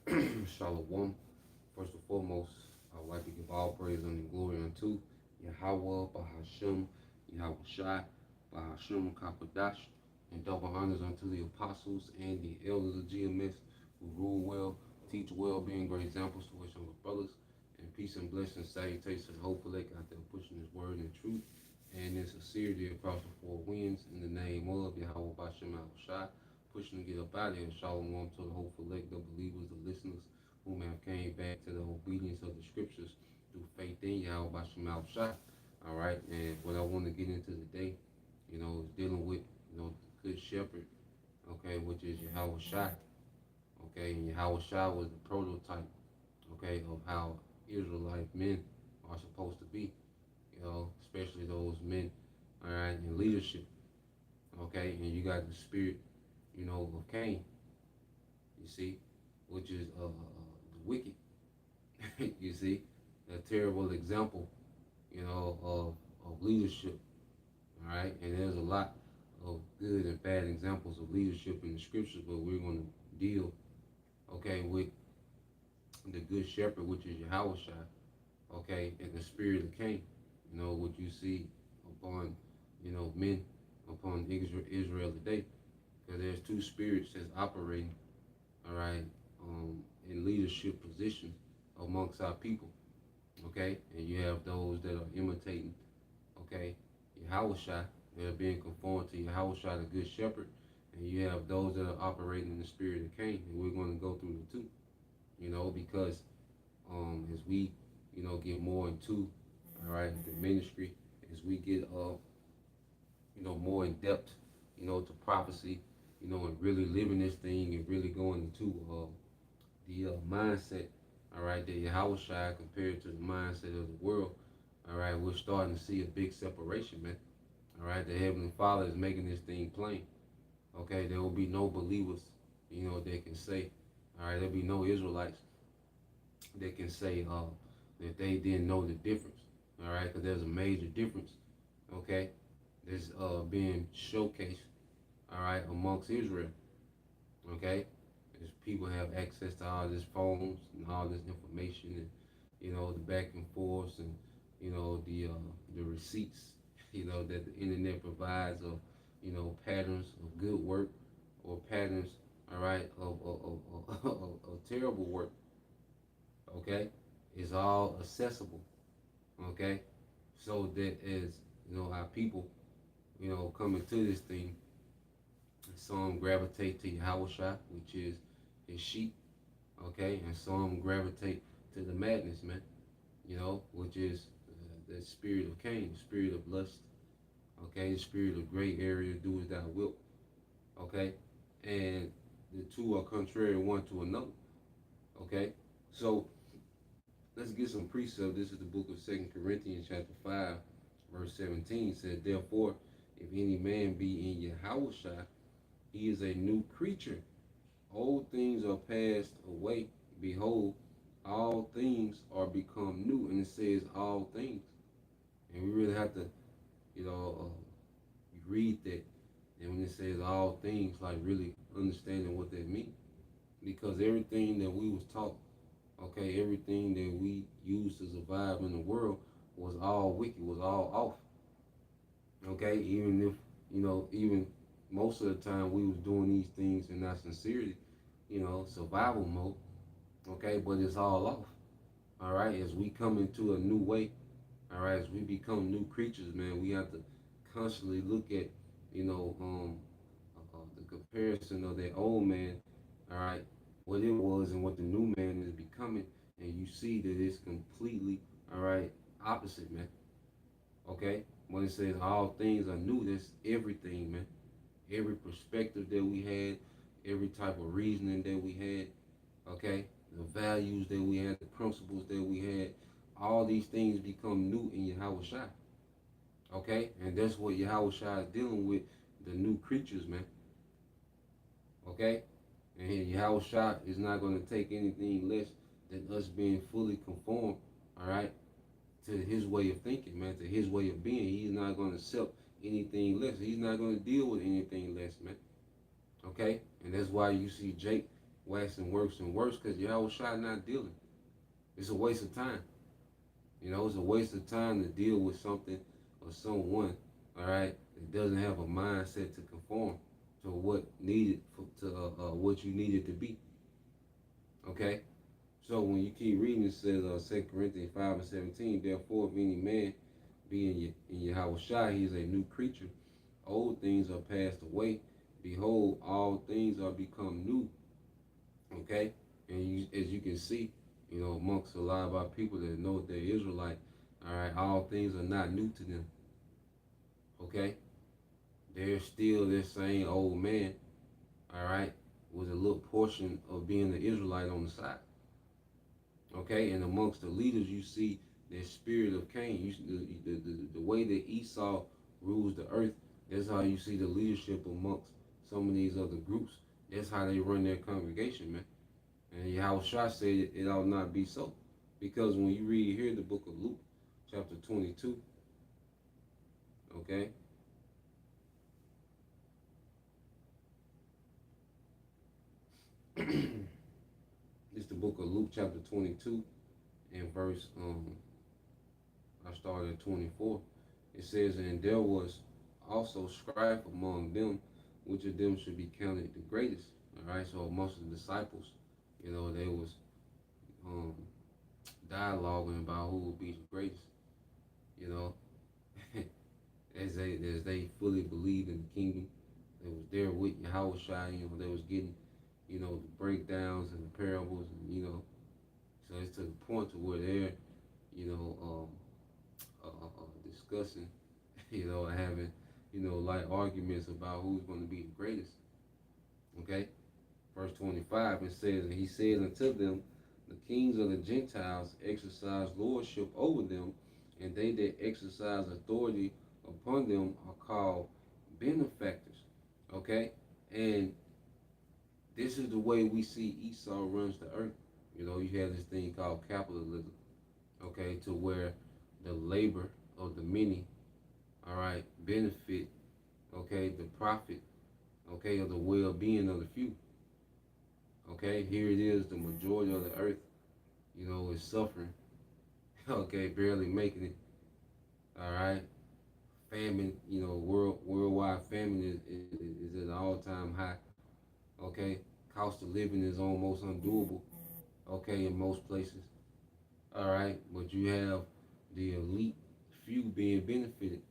Shalom. First and foremost, I would like to give all praise and glory unto Yahweh, Bahashem, Yahweh Shai, Bahashem Kakodash, and double honors unto the apostles and the elders of GMS who rule well, teach well, being great examples to his younger brothers. And peace and blessings, salutations to the hopeful out there pushing his word and truth and in sincerity across the four winds in the name of Yahweh Bahashem Yahweh Shai, pushing to get up out of here. Shalom to the hopeful elect, the believers, the listeners whom have came back to the obedience of the scriptures through faith in Yahweh Bashem Al Shai. All right, and what I want to get into today, is dealing with, the good shepherd, okay, which is Yahweh Shai. Okay, and Yahweh Shai was the prototype, okay, of how Israelite men are supposed to be, especially those men, all right, in leadership, okay, and you got the spirit, of Cain, you see, which is the wicked, you see, a terrible example, of leadership, all right, and there's a lot of good and bad examples of leadership in the scriptures, but we're going to deal, okay, with the good shepherd, which is Yahweh Shai, okay, and the spirit of Cain, what you see upon, men upon Israel today, because there's two spirits that's operating, all right, in leadership positions amongst our people, okay, and you have those that are imitating, okay, Yahweh Shai, that are being conformed to Yahweh Shai, the good shepherd, and you have those that are operating in the spirit of Cain, and we're going to go through the two, because as we, get more into, all right, the ministry, as we get, more in depth, to prophecy, and really living this thing and really going into the mindset, all right, that Yahweh Shai compared to the mindset of the world, all right, we're starting to see a big separation, man. All right, the Heavenly Father is making this thing plain. Okay, there will be no believers, that can say, all right, there'll be no Israelites that can say that they didn't know the difference. All right, because there's a major difference. Okay, that's being showcased. All right, amongst Israel. Okay, as people have access to all these phones and all this information, and the back and forth, and the receipts, that the internet provides of patterns of good work or patterns, all right, of terrible work. Okay, is all accessible. Okay, so that as our people, come into this thing, some gravitate to Yahweh Shai, which is his sheep, okay, and some gravitate to the madness, man, which is the spirit of Cain, the spirit of lust, okay, the spirit of gray area, do as thou wilt, okay, and the two are contrary one to another, okay, so let's get some precept. This is the book of 2 Corinthians chapter 5, verse 17, said, therefore, if any man be in Yahweh Shai, he is a new creature. Old things are passed away. Behold, all things are become new. And it says all things. And we really have to, read that. And when it says all things, like really understanding what that means. Because everything that we was taught, okay, everything that we used to survive in the world was all wicked, was all off. Okay, even if, even most of the time we was doing these things in our sincerity, survival mode, okay, but it's all off. All right, as we come into a new way, all right, as we become new creatures, man, we have to constantly look at, the comparison of that old man, all right, what it was and what the new man is becoming, and you see that it's completely, all right, opposite, man. Okay, when it says all things are new, that's everything, man. Every perspective that we had, every type of reasoning that we had, okay, the values that we had, the principles that we had, all these things become new in Yahweh Shai. Okay, and that's what Yahweh Shai is dealing with, the new creatures, man. Okay, and Yahweh Shai is not going to take anything less than us being fully conformed, all right, to his way of thinking, man, to his way of being. He's not going to accept anything less. He's not going to deal with anything less, man. Okay, and that's why you see Jake waxing worse and worse because Yahweh Shai not dealing. It's a waste of time. It's a waste of time to deal with something or someone, all right, that doesn't have a mindset to conform to what needed what you needed to be. Okay, so when you keep reading, it says 2 Corinthians 5:17. Therefore, if any man be in Yahweh Shai, he is a new creature. Old things are passed away. Behold, all things are become new. Okay, and as you can see, amongst a lot of our people that know they're Israelite, all right, all things are not new to them. Okay, they're still this same old man, all right, with a little portion of being an Israelite on the side. Okay, and amongst the leaders, you see the spirit of Cain. The way that Esau rules the earth, that's how you see the leadership amongst some of these other groups. That's how they run their congregation, man. And Yahweh Shah said it ought not be so. Because when you read here the book of Luke, chapter 22, okay, it's the book of Luke, chapter 22, and verse, I started at 24. It says, and there was also strife among them, which of them should be counted the greatest. All right, so amongst the disciples, they was um, dialoguing about who would be the greatest, you know, as they fully believed in the kingdom. They was there with Yahweh Shai, they was getting, the breakdowns and the parables, and so it's to the point to where they're, you know, discussing, having, like arguments about who's going to be the greatest. Okay, verse 25 it says, and he said unto them, the kings of the Gentiles exercise lordship over them, and they that exercise authority upon them are called benefactors. Okay, and this is the way we see Esau runs the earth. You have this thing called capitalism. Okay, to where the labor of the many, all right, benefit, okay, the profit, okay, of the well-being of the few. Okay, here it is, the majority of the earth, is suffering, okay, barely making it, all right. Famine, worldwide famine is at an all-time high, okay. Cost of living is almost undoable, okay, in most places, all right. But you have the elite few being benefited.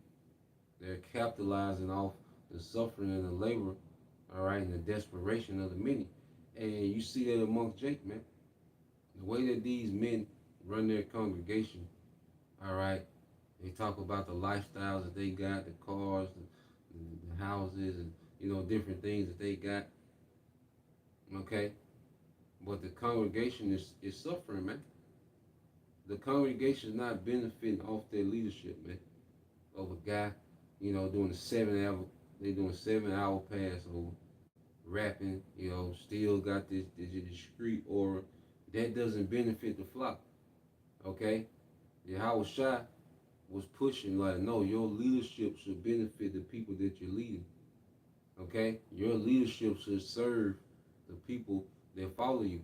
They're capitalizing off the suffering and the labor, all right, and the desperation of the many. And you see that amongst Jake, man. The way that these men run their congregation, all right, they talk about the lifestyles that they got, the cars, the houses, and, different things that they got, okay? But the congregation is suffering, man. The congregation is not benefiting off their leadership, man. Of a guy, doing a 7 hour, they doing 7 hour Passover, rapping, still got this discreet aura. That doesn't benefit the flock, okay? Yahweh Shai was pushing like, no, your leadership should benefit the people that you're leading, okay? Your leadership should serve the people that follow you,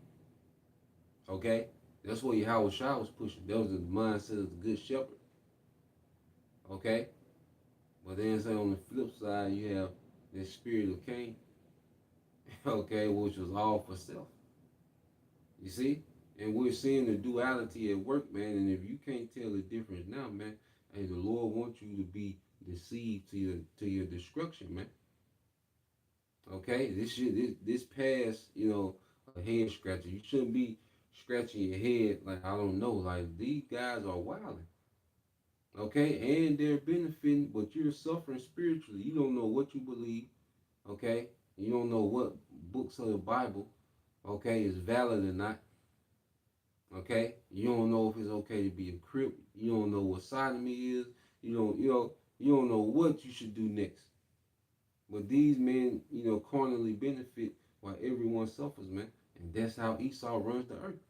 okay? That's what Yahweh Shai was pushing. That was the mindset of the good shepherd, okay? But then say on the flip side, you have the spirit of Cain, okay, which was all for self. You see? And we're seeing the duality at work, man. And if you can't tell the difference now, man, hey, the Lord wants you to be deceived to your destruction, man. Okay? This past, a head scratcher. You shouldn't be scratching your head like, I don't know, like these guys are wilding. Okay, and they're benefiting, but you're suffering spiritually. You don't know what you believe, okay? You don't know what books of the Bible, okay, is valid or not, okay? You don't know if it's okay to be a crip. You don't know what sodomy is. You don't know what you should do next. But these men, carnally benefit while everyone suffers, man. And that's how Esau runs the earth.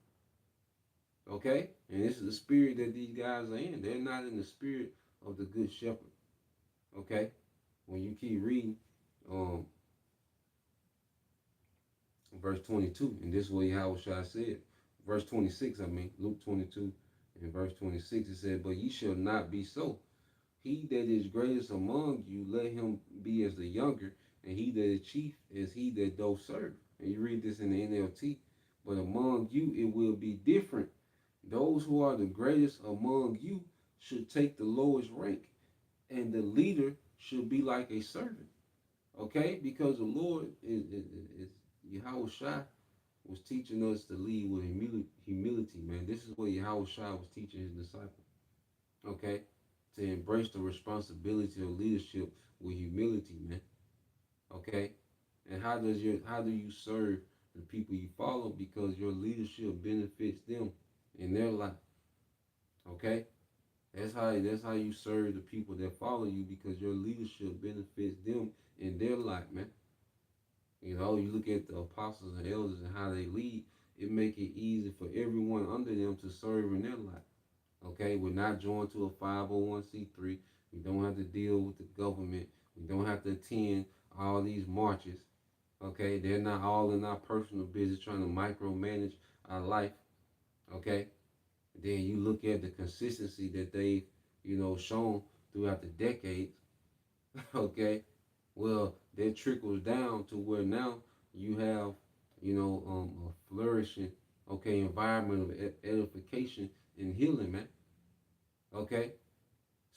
Okay? And this is the spirit that these guys are in. They're not in the spirit of the good shepherd. Okay? When you keep reading, verse 22, and this is what Yahushua said. Verse 26, I mean, Luke 22 and verse 26, it said, But ye shall not be so. He that is greatest among you, let him be as the younger, and he that is chief as he that doth serve. And you read this in the NLT. But among you it will be different. Those who are the greatest among you should take the lowest rank, and the leader should be like a servant. Okay? Because the Lord is Yahweh Shai was teaching us to lead with humility, man. This is what Yahweh Shai was teaching his disciples. Okay? To embrace the responsibility of leadership with humility, man. Okay? And how do you serve the people you follow? Because your leadership benefits them in their life. Okay? That's how you serve the people that follow you, because your leadership benefits them in their life, man. You know, you look at the apostles and elders and how they lead, it make it easy for everyone under them to serve in their life. Okay, we're not joined to a 501c3. We don't have to deal with the government. We don't have to attend all these marches. Okay, they're not all in our personal business trying to micromanage our life. Okay, then you look at the consistency that they've, shown throughout the decades. Okay, well, that trickles down to where now you have, a flourishing, okay, environment of edification and healing, man. Okay,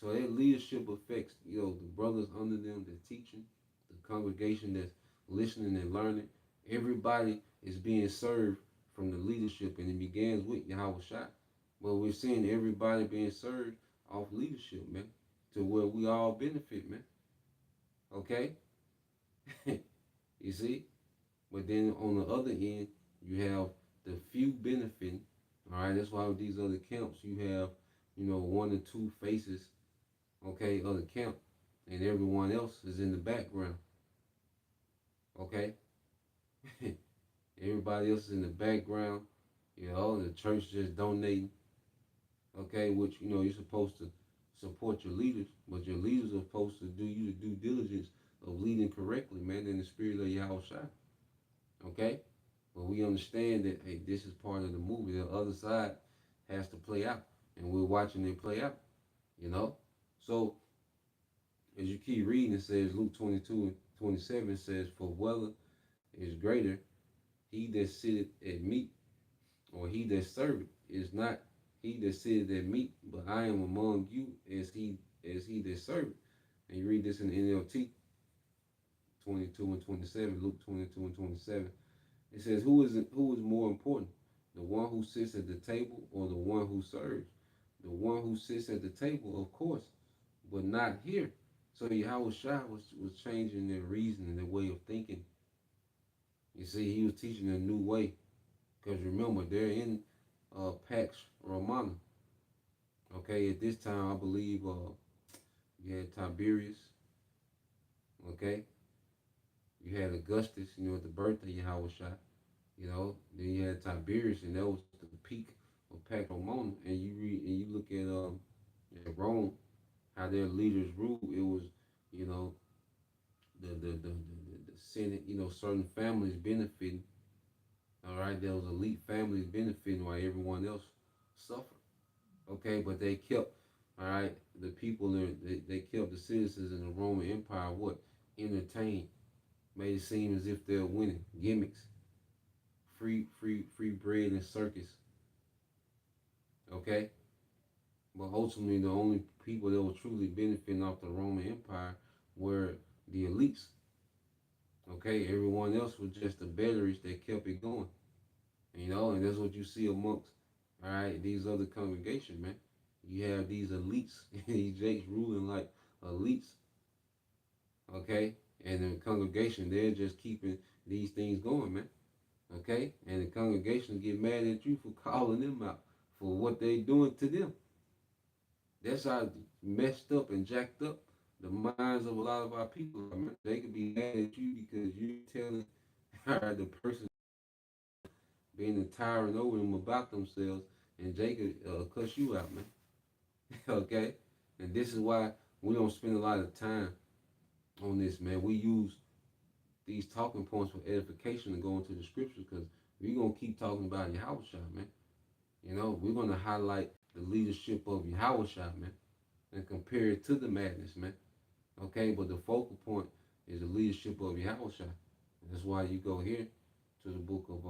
so that leadership affects, the brothers under them that's teaching, the congregation that's listening and learning. Everybody is being served from the leadership, and it begins with Yahweh Shai. But we're seeing everybody being served off leadership, man, to where we all benefit, man. Okay? You see? But then on the other end, you have the few benefiting. All right, that's why with these other camps, you have, one or two faces, okay, of the camp, and everyone else is in the background. Okay? Everybody else is in the background, the church just donating, okay, which, you're supposed to support your leaders, but your leaders are supposed to do you the due diligence of leading correctly, man, in the spirit of Yahweh Shai. Okay? But we understand that, hey, this is part of the movie. The other side has to play out, and we're watching it play out, So, as you keep reading, it says, Luke 22 and 27 says, For whether is greater, he that sitteth at meat, or he that serveth, is not he that sitteth at meat, but I am among you as he that serveth. And you read this in the NLT 22 and 27, Luke 22 and 27. It says, who is more important, the one who sits at the table or the one who serves? The one who sits at the table, of course, but not here. So Yahweh Shai was changing their reasoning, their way of thinking. You see, he was teaching a new way. Because remember, they're in Pax Romana. Okay, at this time, I believe you had Tiberius. Okay, you had Augustus, at the birth of Yahweh Shai. Then you had Tiberius, and that was the peak of Pax Romana. And you read and you look at Rome, how their leaders ruled. It was, you know, the Senate, certain families benefiting. All right, there was elite families benefiting while everyone else suffered. Okay, but they kept, all right, the people they kept the citizens in the Roman Empire what entertained, made it seem as if they're winning gimmicks, free bread and circus. Okay, but ultimately the only people that were truly benefiting off the Roman Empire were the elites. Okay, everyone else was just the batteries that kept it going. And that's what you see amongst, all right, these other congregations, man. You have these elites, these jakes ruling like elites, okay? And the congregation, they're just keeping these things going, man, okay? And the congregation get mad at you for calling them out for what they doing to them. That's how messed up and jacked up the minds of a lot of our people. I mean, they could be mad at you because you're telling the person being a tyrant over them about themselves, and Jacob cuss you out, man. Okay? And this is why we don't spend a lot of time on this, man. We use these talking points for edification and go into the scriptures because we're gonna keep talking about Yahushua, man. You know, we're gonna highlight the leadership of Yahushua, man, and compare it to the madness, man. Okay, but the focal point is the leadership of Yahushua. And that's why you go here to the book of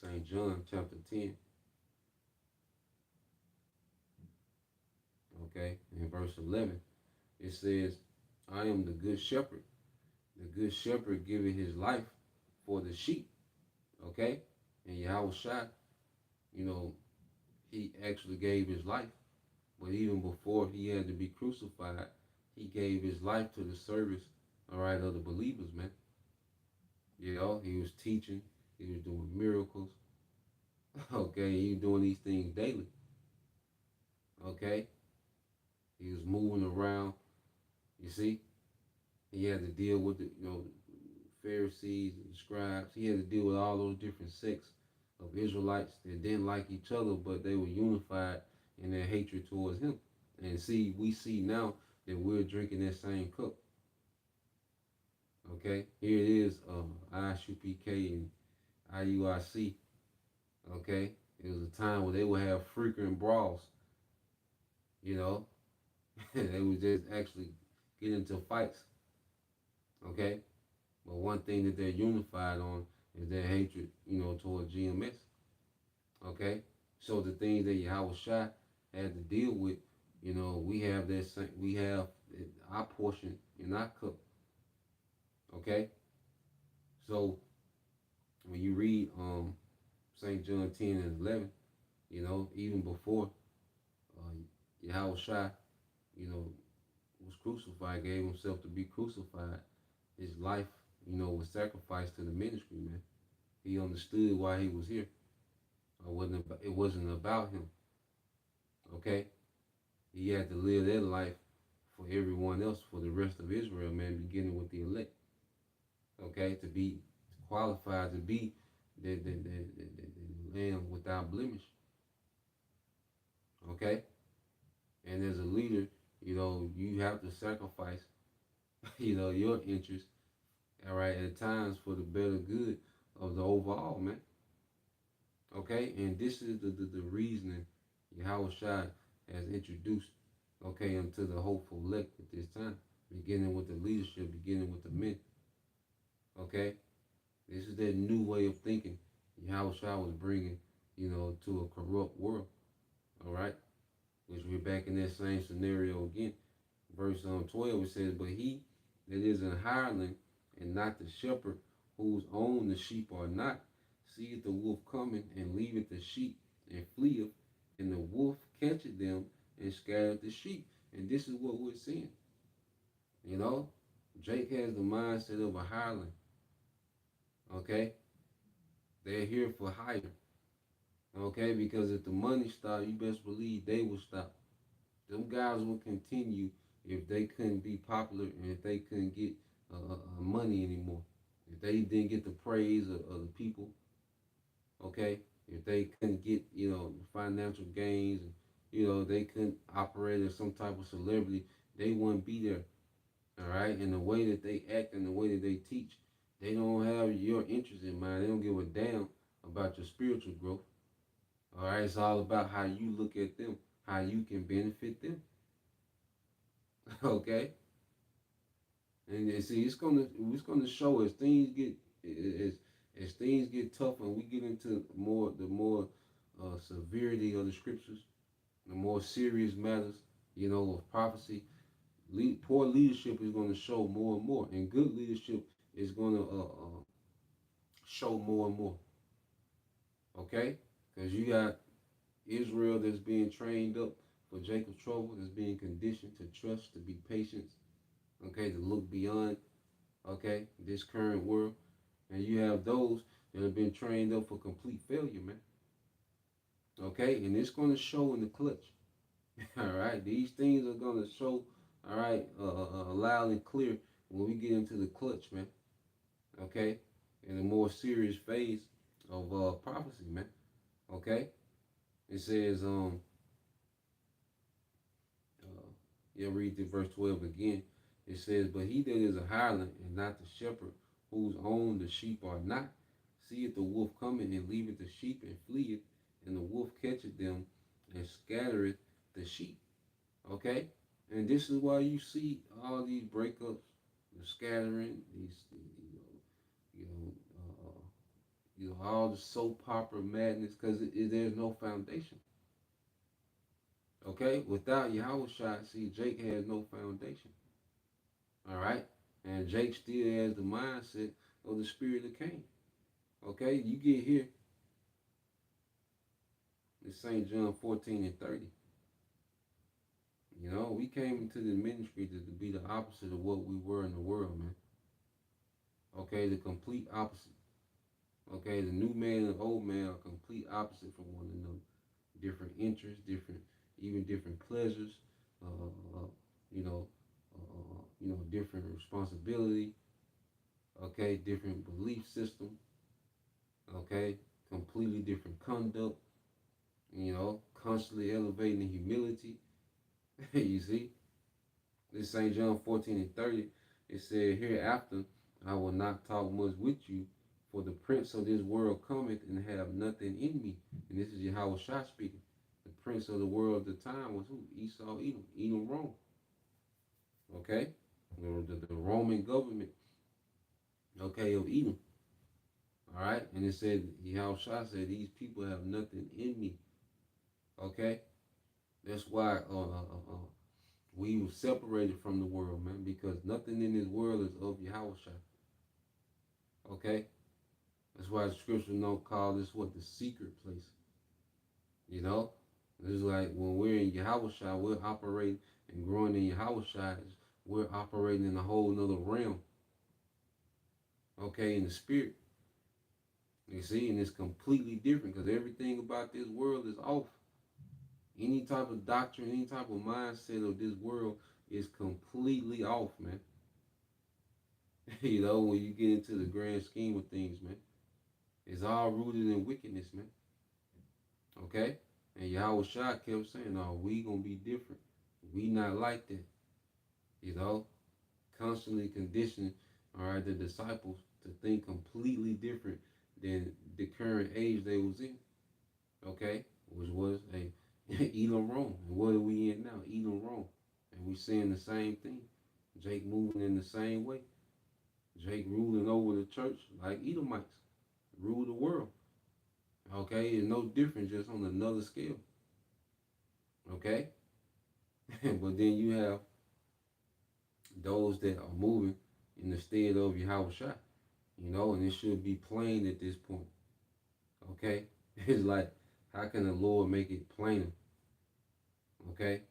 St. John, chapter 10, okay, in verse 11. It says, I am the good shepherd. The good shepherd giving his life for the sheep. Okay? And Yahushua, you know, he actually gave his life. But even before he had to be crucified, he gave his life to the service, all right, of the believers, man. You know, he was teaching, he was doing miracles. Okay, he was doing these things daily. Okay? He was moving around. You see? He had to deal with the, Pharisees and scribes. He had to deal with all those different sects of Israelites that didn't like each other, but they were unified in their hatred towards him. And see, we see now that we're drinking that same cup. Okay, here it is, ISUPK and IUIC. Okay, it was a time where they would have frequent brawls. You know, they would just actually get into fights. Okay, but one thing that they're unified on is their hatred, toward GMS. Okay, so the things that Yahweh Shai had to deal with, we have that same, we have our portion in our cup. Okay, so when you read St. John 10 and 11, even before Yahweh Shai, was crucified, gave himself to be crucified, his life, was sacrificed to the ministry, man. He understood why he was here. It wasn't about him. Okay? He had to live that life for everyone else, for the rest of Israel, man, beginning with the elect. Okay? To be qualified to be the lamb without blemish. Okay? And as a leader, you have to sacrifice, your interests, all right, at times for the better good of the overall, man. Okay? And this is the reasoning Yahweh Shai has introduced, okay, unto the hopeful elect at this time, beginning with the leadership, beginning with the men. Okay? This is that new way of thinking Yahweh Shai was bringing, to a corrupt world. All right? Which we're back in that same scenario again. Verse 12, it says, but he that is an hireling and not the shepherd, whose own the sheep are not, seeth the wolf coming, and leaveth the sheep, and fleeth, and the wolf catcheth them, and scattereth the sheep. And this is what we're seeing. Jake has the mindset of a hireling. Okay? They're here for hire. Okay? Because if the money stops, you best believe they will stop. Them guys will continue if they couldn't be popular and if they couldn't get money anymore. If they didn't get the praise of the people, okay? If they couldn't get, financial gains, and, they couldn't operate as some type of celebrity, they wouldn't be there, all right? And the way that they act and the way that they teach, they don't have your interest in mind. They don't give a damn about your spiritual growth, all right? It's all about how you look at them, how you can benefit them. Okay? And see, it's gonna show as things get as things get tougher and we get into the more severity of the scriptures, the more serious matters, of prophecy. Poor leadership is going to show more and more, and good leadership is going to show more and more. Okay, because you got Israel that's being trained up for Jacob's trouble, that's being conditioned to trust, to be patient, okay, to look beyond, okay, this current world. And you have those that have been trained up for complete failure, man. Okay, and it's going to show in the clutch. All right, these things are going to show, all right, loud and clear when we get into the clutch, man. Okay, in a more serious phase of prophecy, man. Okay, it says, read the verse 12 again. It says, but he that is a hireling and not the shepherd, whose own the sheep are not, seeth the wolf coming and leaveth the sheep and fleeth, and the wolf catcheth them and scattereth the sheep. Okay? And this is why you see all these breakups, the scattering, these, you know, all the soap opera madness, because there's no foundation. Okay? Without Yahweh Shai, see, Jake has no foundation. All right? And Jake still has the mindset of the spirit of Cain. Okay? You get here, it's St. John 14 and 30. You know, we came into the ministry to be the opposite of what we were in the world, man. Okay? The complete opposite. Okay? The new man and the old man are complete opposite from one another. Different interests, even different pleasures, you know, different responsibility, okay, different belief system, okay, completely different conduct, constantly elevating humility. You see, this St. John 14 and 30, it said, hereafter I will not talk much with you, for the prince of this world cometh and have nothing in me. And this is Yahweh Shah speaking. The prince of the world at the time was who? Esau, Edom, Rome. Okay? The Roman government, okay, of Edom. All right? And it said, Yahweh Shah said, these people have nothing in me. Okay? That's why we were separated from the world, man, because nothing in this world is of Yahweh Shah. Okay? That's why the scripture don't call this the secret place. You know? It's like when we're in Yahweh Shah, we're operating and growing in Yahweh Shah, we're operating in a whole nother realm. Okay, in the spirit. You see, and it's completely different because everything about this world is off. Any type of doctrine, any type of mindset of this world is completely off, man. You know, when you get into the grand scheme of things, man, it's all rooted in wickedness, man. Okay? And Yahweh Shah kept saying, no, we gonna be different. We not like that. You know? Constantly conditioning, all right, the disciples to think completely different than the current age they was in. Okay? Which was Edom, Rome. And what are we in now? Edom, Rome. And we saying the same thing. Jake moving in the same way. Jake ruling over the church like Edomites. Rule the world. Okay? It's no different, just on another scale. Okay? But then you have those that are moving in the stead of Yahweh Shah. And it should be plain at this point. Okay? It's like, how can the Lord make it plainer? Okay?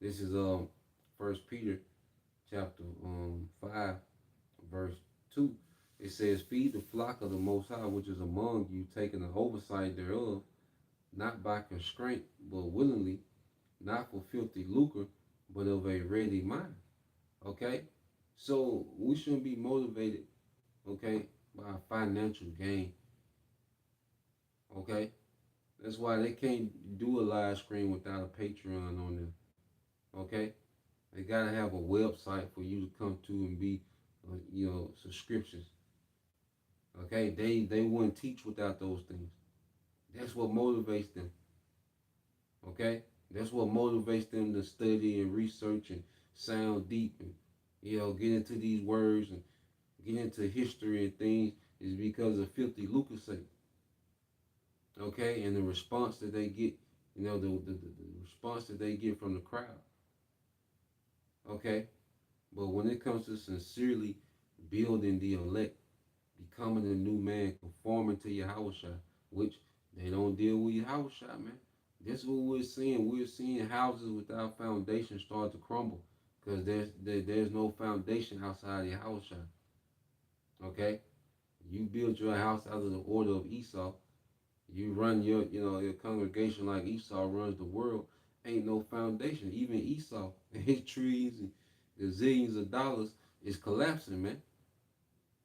This is 1 Peter chapter 5, verse 2. It says, feed the flock of the Most High, which is among you, taking the oversight thereof, not by constraint, but willingly, not for filthy lucre, but of a ready mind. Okay? So we shouldn't be motivated, okay, by financial gain. Okay? That's why they can't do a live stream without a Patreon on them. Okay? They gotta have a website for you to come to and be, subscriptions. Okay? They wouldn't teach without those things. That's what motivates them. Okay? That's what motivates them to study and research and sound deep and, get into these words and get into history and things is because of filthy lucre's sake. Okay? And the response that they get, the response that they get from the crowd. Okay? But when it comes to sincerely building the elect, becoming a new man, conforming to Yahweh Shah, which they don't deal with Yahweh Shah, man. That's what we're seeing. We're seeing houses without foundation start to crumble because there's no foundation outside Yahweh Shah. Okay? You build your house out of the order of Esau. You run your congregation like Esau runs the world. Ain't no foundation. Even Esau and his trees and gazillions of dollars is collapsing, man.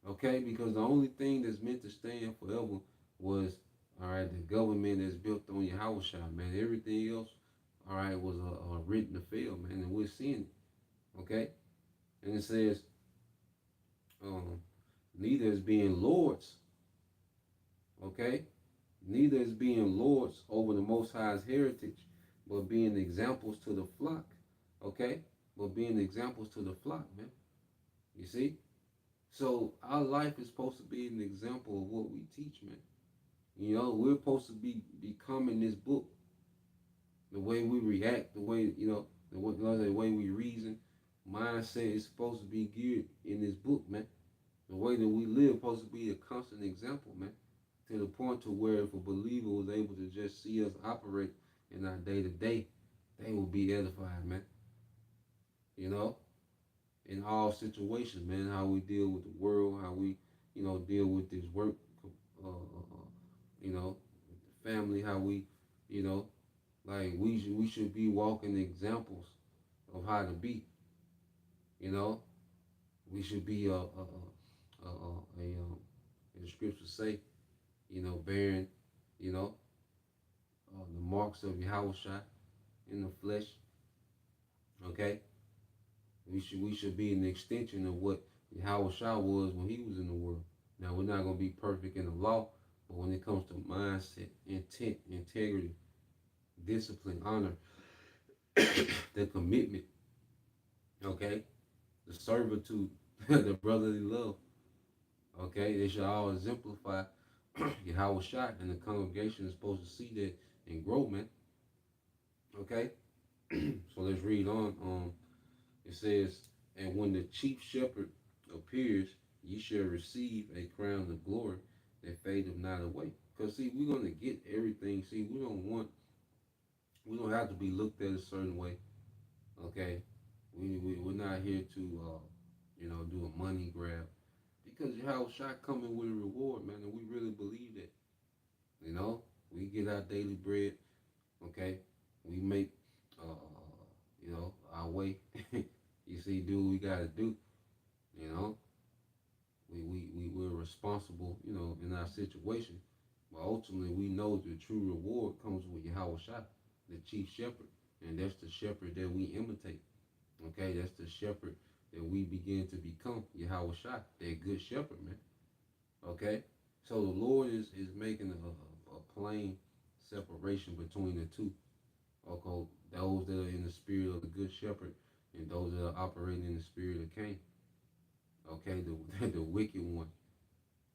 Okay? Because the only thing that's meant to stand forever was, all right, the government that's built on Yahweh Shah, man. Everything else, all right, was written to fail, man. And we're seeing it. Okay? And it says, um, neither as being lords, okay? Neither as being lords over the Most High's heritage, but being examples to the flock, okay? But being examples to the flock, man. You see? So our life is supposed to be an example of what we teach, man. You know, we're supposed to be becoming this book. The way we react, the way, the way we reason, mindset is supposed to be geared in this book, man. The way that we live is supposed to be a constant example, man. To the point to where if a believer was able to just see us operate in our day to day, they will be edified, man. You know, in all situations, man. How we deal with the world, how we, deal with this work, you know, family, how we, you know, like we should be walking examples of how to be. You know, we should be the scriptures say, bearing, you know, the marks of Yahushua in the flesh. Okay, we should be an extension of what Yahushua was when he was in the world. Now we're not gonna be perfect in the law, but when it comes to mindset, intent, integrity, discipline, honor, the commitment, okay, the servitude, the brotherly love, okay, they should all exemplify Yahushua, and the congregation is supposed to see that and grow, man. Okay, so let's read on. It says, and when the chief shepherd appears, ye shall receive a crown of glory that fadeth not away. Because see, we're gonna get everything. See, we don't have to be looked at a certain way. Okay, we're not here to do a money grab because how shot coming with a reward, man, and we really believe that. You know, we get our daily bread. Okay, we make our way. You see, do what we gotta do. You know, we're responsible, in our situation. But ultimately, we know the true reward comes with Yahweh Shah, the chief shepherd. And that's the shepherd that we imitate. Okay, that's the shepherd that we begin to become, Yahweh Shah, that good shepherd, man. Okay, so the Lord is making a plain separation between the two. Okay, those that are in the spirit of the good shepherd and those that are operating in the spirit of Cain. Okay, the the wicked one.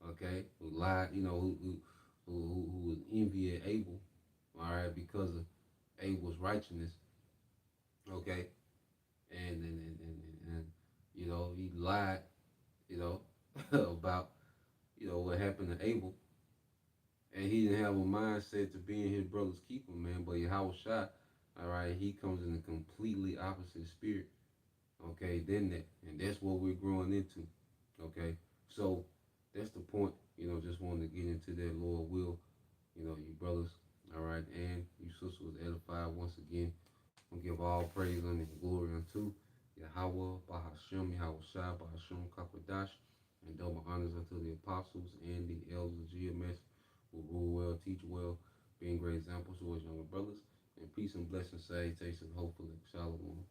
Okay, who lied, who was envy at Abel. All right, because of Abel's righteousness. Okay, and he lied, you know, about what happened to Abel, and he didn't have a mindset to being his brother's keeper, man. But Yahweh shot, all right, he comes in a completely opposite spirit. Okay, than that, and that's what we're growing into. Okay, so that's the point. Just wanted to get into that, Lord will. You brothers, all right, and you sisters was edified once again. We give all praise and glory unto Yahweh, Bahashem, Yahweh Shai, Bahashem, Kakwadash, and double honors unto the apostles and the elders of GMS who rule well, teach well, being great examples to us younger brothers. And peace and blessings, salutation, hopefully. Shalom.